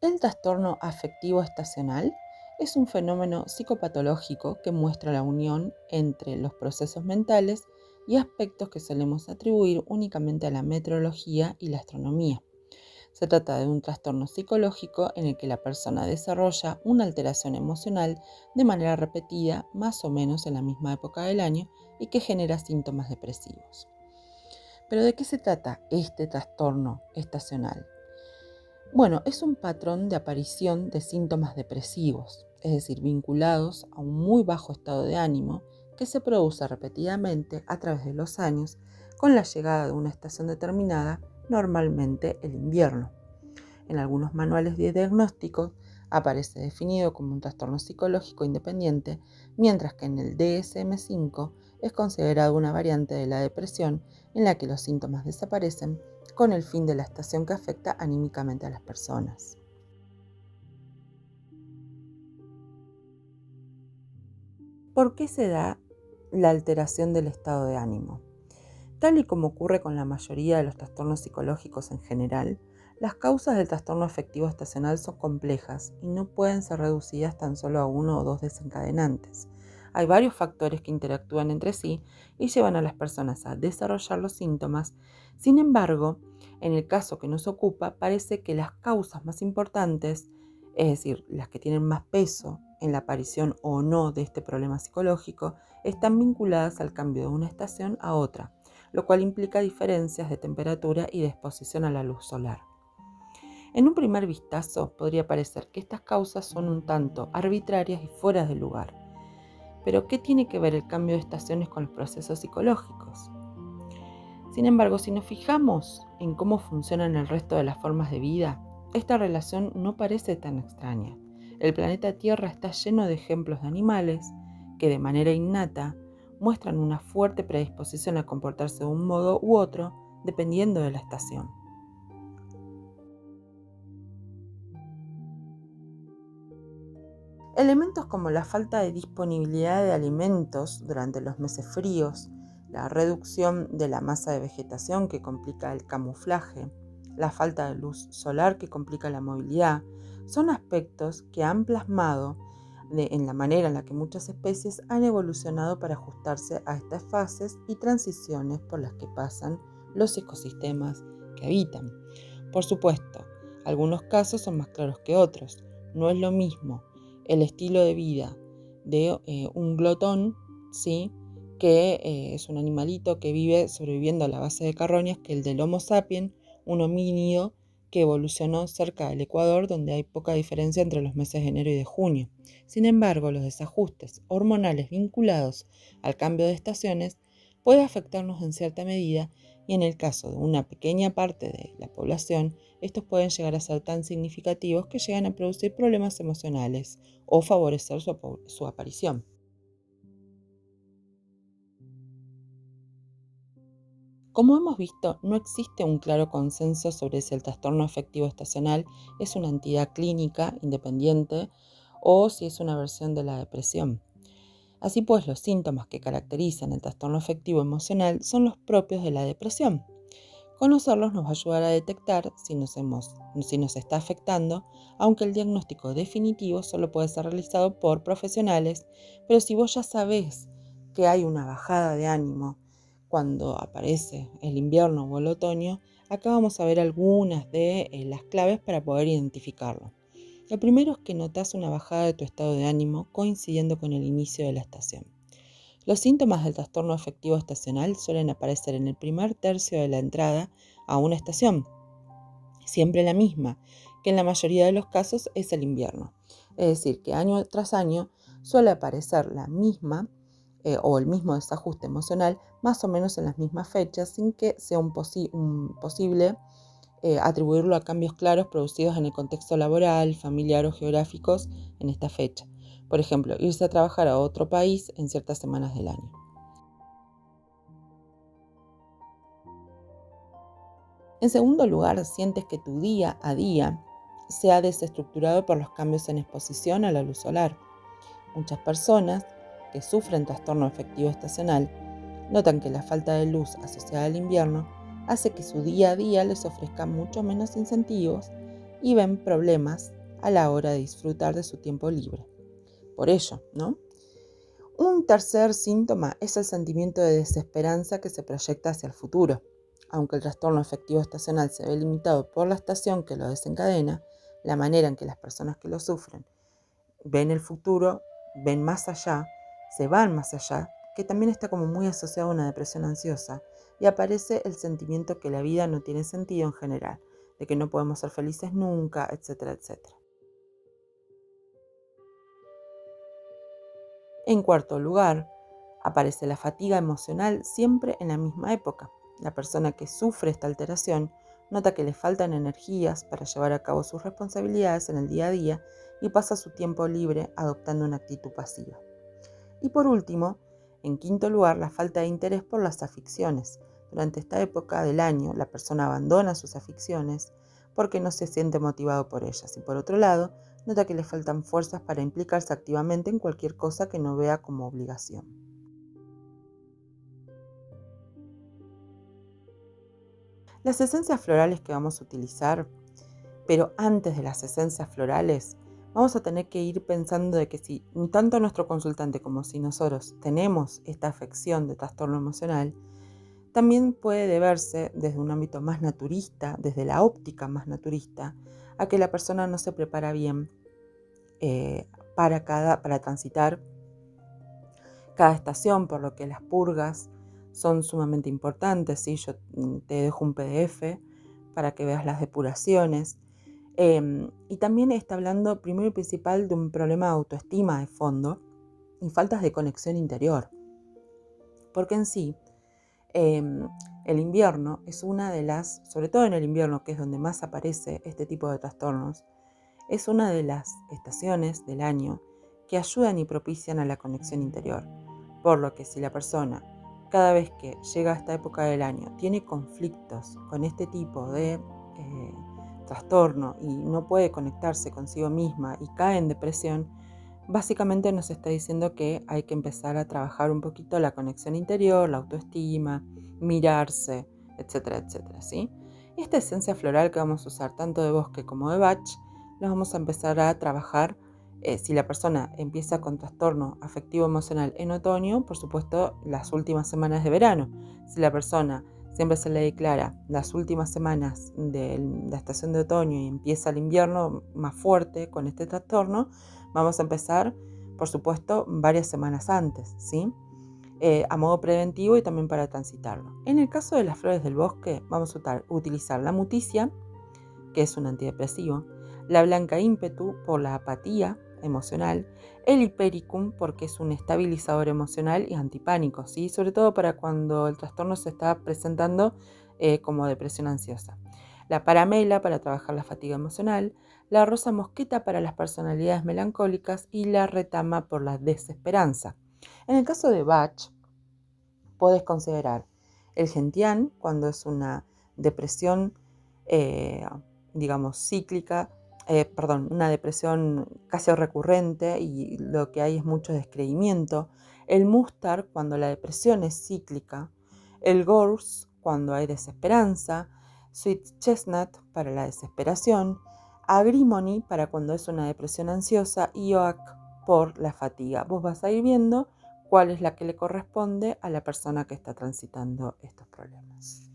El trastorno afectivo estacional es un fenómeno psicopatológico que muestra la unión entre los procesos mentales y aspectos que solemos atribuir únicamente a la meteorología y la astronomía. Se trata de un trastorno psicológico en el que la persona desarrolla una alteración emocional de manera repetida, más o menos en la misma época del año, y que genera síntomas depresivos. Pero ¿de qué se trata este trastorno estacional? Bueno, es un patrón de aparición de síntomas depresivos, es decir, vinculados a un muy bajo estado de ánimo que se produce repetidamente a través de los años con la llegada de una estación determinada, normalmente el invierno. En algunos manuales de diagnóstico aparece definido como un trastorno psicológico independiente, mientras que en el DSM-5 es considerado una variante de la depresión en la que los síntomas desaparecen con el fin de la estación que afecta anímicamente a las personas. ¿Por qué se da la alteración del estado de ánimo? Tal y como ocurre con la mayoría de los trastornos psicológicos en general, las causas del trastorno afectivo estacional son complejas y no pueden ser reducidas tan solo a uno o dos desencadenantes. Hay varios factores que interactúan entre sí y llevan a las personas a desarrollar los síntomas. Sin embargo, en el caso que nos ocupa, parece que las causas más importantes, es decir, las que tienen más peso en la aparición o no de este problema psicológico, están vinculadas al cambio de una estación a otra, lo cual implica diferencias de temperatura y de exposición a la luz solar. En un primer vistazo podría parecer que estas causas son un tanto arbitrarias y fuera de lugar. Pero ¿qué tiene que ver el cambio de estaciones con los procesos psicológicos? Sin embargo, si nos fijamos en cómo funcionan el resto de las formas de vida, esta relación no parece tan extraña. El planeta Tierra está lleno de ejemplos de animales que de manera innata muestran una fuerte predisposición a comportarse de un modo u otro dependiendo de la estación. Elementos como la falta de disponibilidad de alimentos durante los meses fríos, la reducción de la masa de vegetación que complica el camuflaje, la falta de luz solar que complica la movilidad, son aspectos que han plasmado en la manera en la que muchas especies han evolucionado para ajustarse a estas fases y transiciones por las que pasan los ecosistemas que habitan. Por supuesto, algunos casos son más claros que otros. No es lo mismo el estilo de vida de un glotón, ¿sí? que es un animalito que vive sobreviviendo a la base de carroñas, que el del Homo sapiens, un homínido que evolucionó cerca del Ecuador, donde hay poca diferencia entre los meses de enero y de junio. Sin embargo, los desajustes hormonales vinculados al cambio de estaciones pueden afectarnos en cierta medida y en el caso de una pequeña parte de la población, estos pueden llegar a ser tan significativos que llegan a producir problemas emocionales o favorecer su aparición. Como hemos visto, no existe un claro consenso sobre si el trastorno afectivo estacional es una entidad clínica independiente o si es una versión de la depresión. Así pues, los síntomas que caracterizan el trastorno afectivo emocional son los propios de la depresión. Conocerlos nos va a ayudar a detectar si nos está afectando, aunque el diagnóstico definitivo solo puede ser realizado por profesionales, pero si vos ya sabés que hay una bajada de ánimo cuando aparece el invierno o el otoño, acá vamos a ver algunas de las claves para poder identificarlo. Lo primero es que notas una bajada de tu estado de ánimo coincidiendo con el inicio de la estación. Los síntomas del trastorno afectivo estacional suelen aparecer en el primer tercio de la entrada a una estación, siempre la misma, que en la mayoría de los casos es el invierno. Es decir, que año tras año suele aparecer la misma o el mismo desajuste emocional más o menos en las mismas fechas, sin que sea posible atribuirlo a cambios claros producidos en el contexto laboral, familiar o geográficos en esta fecha. Por ejemplo, irse a trabajar a otro país en ciertas semanas del año. En segundo lugar, sientes que tu día a día se ha desestructurado por los cambios en exposición a la luz solar. Muchas personas que sufren trastorno afectivo estacional notan que la falta de luz asociada al invierno hace que su día a día les ofrezca mucho menos incentivos y ven problemas a la hora de disfrutar de su tiempo libre. Por ello, ¿no? Un tercer síntoma es el sentimiento de desesperanza que se proyecta hacia el futuro. Aunque el trastorno afectivo estacional se ve limitado por la estación que lo desencadena, la manera en que las personas que lo sufren ven el futuro, ven más allá, se van más allá, que también está como muy asociado a una depresión ansiosa, y aparece el sentimiento que la vida no tiene sentido en general, de que no podemos ser felices nunca, etcétera, etcétera. En cuarto lugar, aparece la fatiga emocional siempre en la misma época. La persona que sufre esta alteración nota que le faltan energías para llevar a cabo sus responsabilidades en el día a día y pasa su tiempo libre adoptando una actitud pasiva. Y por último, en quinto lugar, la falta de interés por las aficiones. Durante esta época del año, la persona abandona sus aficiones porque no se siente motivado por ellas y por otro lado, nota que le faltan fuerzas para implicarse activamente en cualquier cosa que no vea como obligación. Las esencias florales que vamos a utilizar, pero antes de las esencias florales, vamos a tener que ir pensando de que si tanto nuestro consultante como si nosotros tenemos esta afección de trastorno emocional, también puede deberse desde un ámbito más naturista, desde la óptica más naturista, a que la persona no se prepara bien para transitar cada estación, por lo que las purgas son sumamente importantes. ¿Sí? Yo te dejo un PDF para que veas las depuraciones. Y también está hablando primero y principal de un problema de autoestima de fondo y faltas de conexión interior. Porque en sí, el invierno es una de las, sobre todo en el invierno, que es donde más aparece este tipo de trastornos, es una de las estaciones del año que ayudan y propician a la conexión interior. Por lo que si la persona, cada vez que llega a esta época del año, tiene conflictos con este tipo de trastorno y no puede conectarse consigo misma y cae en depresión, básicamente nos está diciendo que hay que empezar a trabajar un poquito la conexión interior, la autoestima, mirarse, etcétera, etcétera, ¿sí? Esta esencia floral que vamos a usar tanto de bosque como de Bach, la vamos a empezar a trabajar si la persona empieza con trastorno afectivo emocional en otoño, por supuesto, las últimas semanas de verano. Si la persona siempre se le declara las últimas semanas de la estación de otoño y empieza el invierno más fuerte con este trastorno, vamos a empezar, por supuesto, varias semanas antes, ¿sí? A modo preventivo y también para transitarlo. En el caso de las flores del bosque, vamos a utilizar la muticia, que es un antidepresivo, la blanca ímpetu por la apatía emocional, el hipericum porque es un estabilizador emocional y antipánico, ¿sí? Sobre todo para cuando el trastorno se está presentando como depresión ansiosa. La paramela para trabajar la fatiga emocional, la rosa mosqueta para las personalidades melancólicas y la retama por la desesperanza. En el caso de Bach, podés considerar el gentian cuando es una depresión, eh, digamos, cíclica, una depresión casi recurrente y lo que hay es mucho descreimiento. El mustar cuando la depresión es cíclica. El gorse cuando hay desesperanza. Sweet chestnut para la desesperación. Agrimony para cuando es una depresión ansiosa y oak por la fatiga. Vos vas a ir viendo cuál es la que le corresponde a la persona que está transitando estos problemas.